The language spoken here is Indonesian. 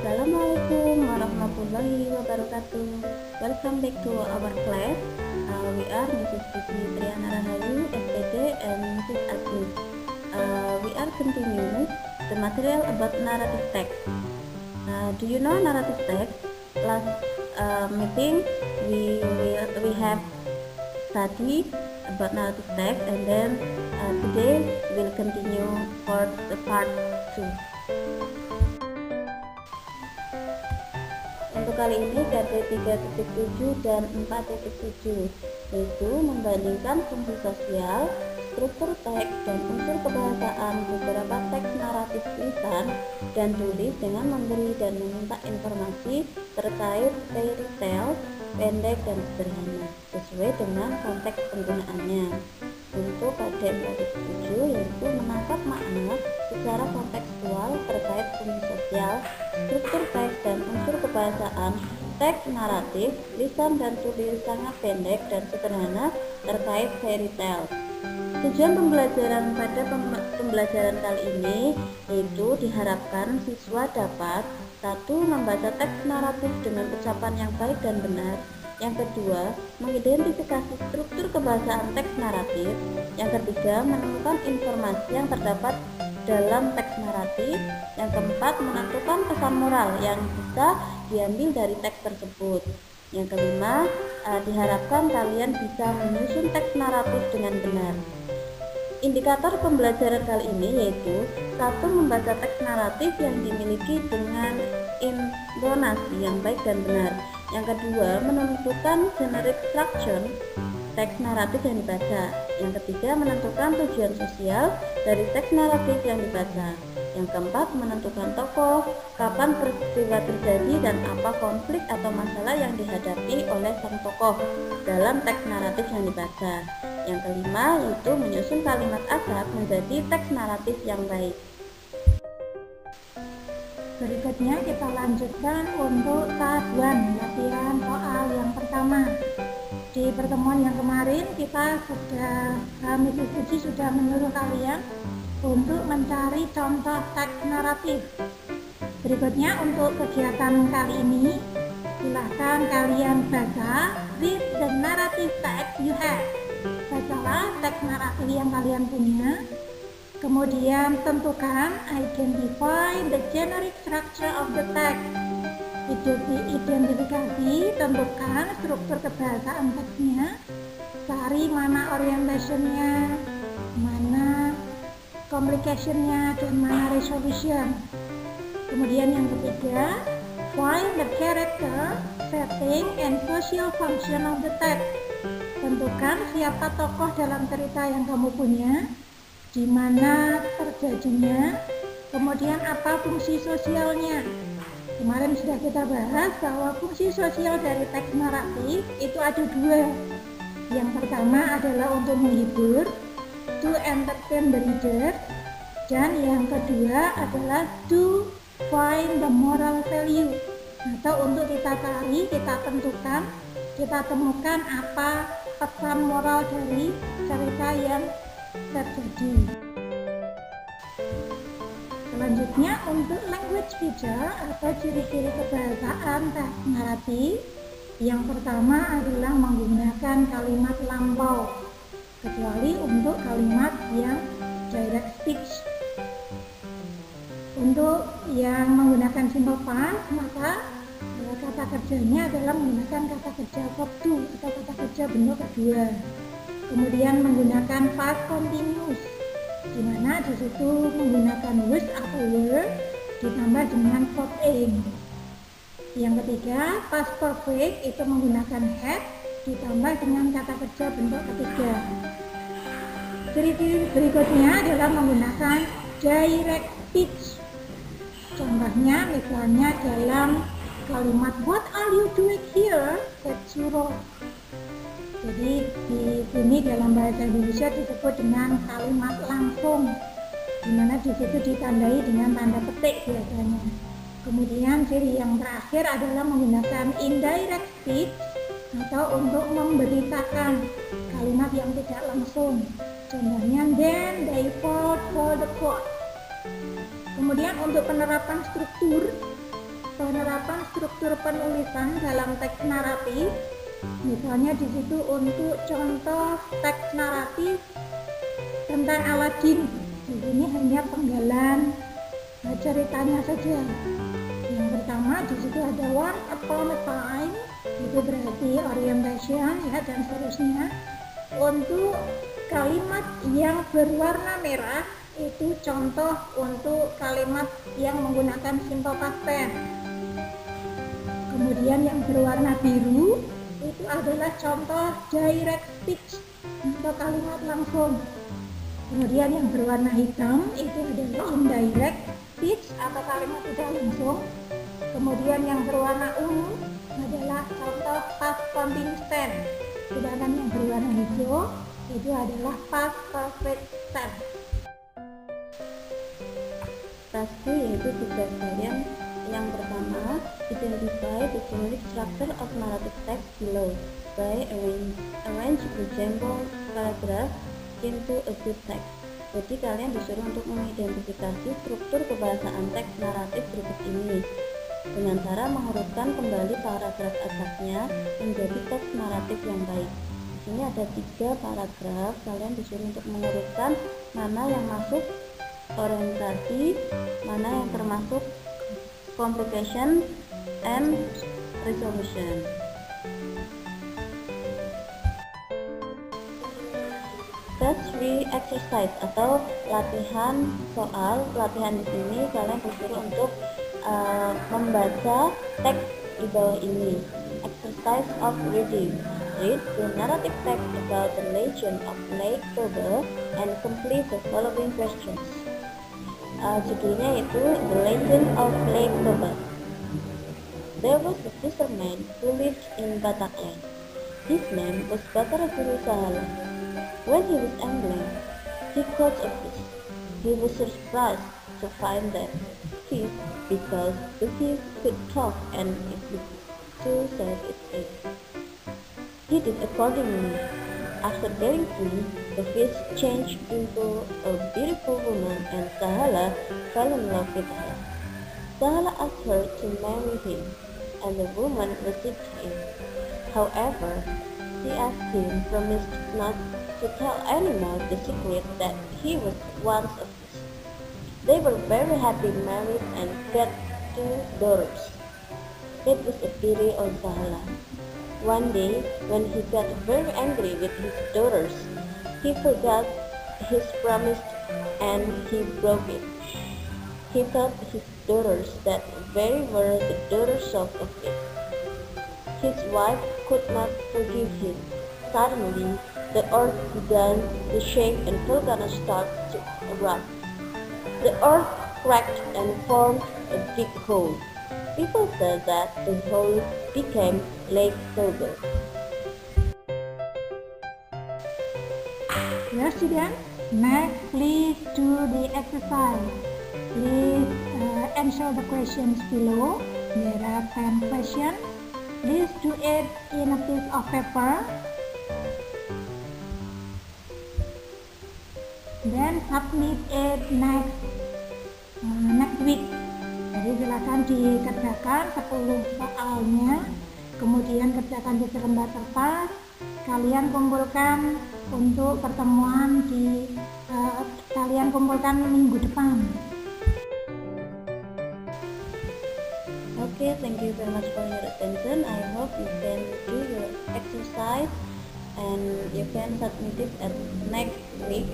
Assalamualaikum warahmatullahi wabarakatuh. Welcome back to our class. We are Mrs. Siti Triana Rahayu, SPD, and Mrs. Agus. We are continuing the material about narrative text. Do you know narrative text? Last meeting we have studied about narrative text, and then today we'll continue for the part 2. Untuk kali ini KT 3.7 dan 4.7 yaitu membandingkan fungsi sosial, struktur teks, dan unsur kebahasaan beberapa teks naratif lisan dan tulis dengan memberi dan meminta informasi terkait fairy tale pendek dan sederhana sesuai dengan konteks penggunaannya. Untuk KD 4.7 yaitu menangkap makna secara kontekstual terkait fungsi sosial, struktur teks, dan unsur kebahasaan teks naratif, lisan dan tulis sangat pendek dan sederhana terkait fairy tale. Tujuan pembelajaran pada pembelajaran kali ini yaitu diharapkan siswa dapat 1. Membaca teks naratif dengan ucapan yang baik dan benar. Yang kedua, mengidentifikasi struktur kebahasaan teks naratif. Yang ketiga, menemukan informasi yang terdapat dalam teks naratif. Yang keempat, menentukan pesan moral yang bisa diambil dari teks tersebut. Yang kelima, diharapkan kalian bisa menyusun teks naratif dengan benar. Indikator pembelajaran kali ini yaitu 1. Membaca teks naratif yang dimiliki dengan intonasi yang baik dan benar. Yang kedua, menentukan generic structure teks naratif yang dibaca. Yang ketiga, menentukan tujuan sosial dari teks naratif yang dibaca. Yang keempat, menentukan tokoh, kapan peristiwa terjadi, dan apa konflik atau masalah yang dihadapi oleh sang tokoh dalam teks naratif yang dibaca. Yang kelima, yaitu menyusun kalimat asal menjadi teks naratif yang baik. Berikutnya kita lanjutkan untuk tahap 1, latihan soal yang pertama. Di pertemuan yang kemarin Mrs. Suci sudah menyuruh kalian untuk mencari contoh teks naratif. Berikutnya untuk kegiatan kali ini, silahkan kalian baca read the narrative text you have. Bacalah teks naratif yang kalian punya. Kemudian tentukan identify the generic structure of the text. Identifikasi, tentukan struktur kebahasaan teksnya. Cari mana orientationnya, mana complicationnya, dan mana resolution. Kemudian yang ketiga, find the character, setting, and social function of the text. Tentukan siapa tokoh dalam cerita yang kamu punya, di mana terjadinya, kemudian apa fungsi sosialnya. Kemarin sudah kita bahas bahwa fungsi sosial dari teks naratif itu ada 2. Yang pertama adalah untuk menghibur, to entertain the reader, dan yang kedua adalah to find the moral value, atau untuk kita cari, kita tentukan, kita temukan apa pesan moral dari cerita yang terjadi. Selanjutnya untuk language feature atau ciri-ciri kebahasaan teks naratif, yang pertama adalah menggunakan kalimat lampau, kecuali untuk kalimat yang direct speech. Untuk yang menggunakan simple past, maka kata kerjanya adalah menggunakan kata kerja verb to atau kata kerja bentuk kedua. Kemudian menggunakan past continuous, di mana di situ menggunakan was atau were ditambah dengan verb aim. Yang ketiga, past perfect itu menggunakan had ditambah dengan kata kerja bentuk ketiga. Ciri-ciri berikutnya adalah menggunakan direct speech. Contohnya misalnya dalam kalimat what are you doing here? That's you wrong. Jadi di sini dalam bahasa Indonesia disebut dengan kalimat langsung, di mana di situ ditandai dengan tanda petik biasanya. Kemudian ciri yang terakhir adalah menggunakan indirect speech atau untuk memberitakan kalimat yang tidak langsung. Contohnya then they fought for the court. Kemudian untuk penerapan struktur penerapan struktur penulisan dalam teks naratif. Misalnya di situ untuk contoh teks naratif tentang Aladin. Di sini hanya penggalan ceritanya saja. Yang pertama di situ ada once upon a time, itu berarti orientation ya, dan seterusnya. Untuk kalimat yang berwarna merah itu contoh untuk kalimat yang menggunakan simple past tense. Kemudian yang berwarna biru itu adalah contoh direct speech atau kalimat langsung. Kemudian yang berwarna hitam itu adalah indirect speech atau kalimat tidak langsung. Kemudian yang berwarna ungu adalah contoh past continuous tense. Sedangkan yang berwarna hijau itu adalah past perfect tense. Task 2 yaitu tugas kalian. Yang pertama, identify the generic structure of narrative text below by arrange the jumble paragraph into a good text. Jadi kalian disuruh untuk mengidentifikasi struktur kebahasaan teks naratif berikut ini dengan cara mengurutkan kembali paragraf asasnya menjadi teks naratif yang baik. Di sini ada 3 paragraf, kalian disuruh untuk mengurutkan mana yang masuk orientasi, mana yang termasuk complication and resolution. Task 3 exercise atau latihan soal. Latihan di sini kalian disuruh untuk membaca teks di bawah ini. Exercise of reading. Read the narrative text about the legend of Lake Toba and complete the following questions. Judulnya itu The Legend of Lake Toba. There was a fisherman who lived in Batak Land. His name was Batarasuru Sahala. When he was angling, he caught a fish. He was surprised to find that fish because the fish could talk and it would to save its egg. He did accordingly. After getting free, the fish changed into a beautiful woman and Sahala fell in love with her. Sahala asked her to marry him, and the woman received him. However, she asked him promised not to tell anyone the secret that he was once a fish. They were very happy married and got 2 daughters. It was a pity on Sahala. One day, when he got very angry with his daughters, he forgot his promise and he broke it. He thought his daughters that very were the daughters of a fish. His wife could not forgive him. Suddenly, the earth began to shake and volcanoes started to erupt. The earth cracked and formed a big hole. People said that the hole became Lake Toba. Yes, students. Next, please do the exercise. Please answer the questions below. There are 10 questions. Please do it in a piece of paper. Then submit it next week. Jadi silakan dikerjakan 10 soalnya, kemudian kerjakan di selembar kertas. Kalian kumpulkan untuk pertemuan kalian kumpulkan minggu depan. Okay, thank you very much for your attention. I hope you can do your exercise and you can submit it at next week.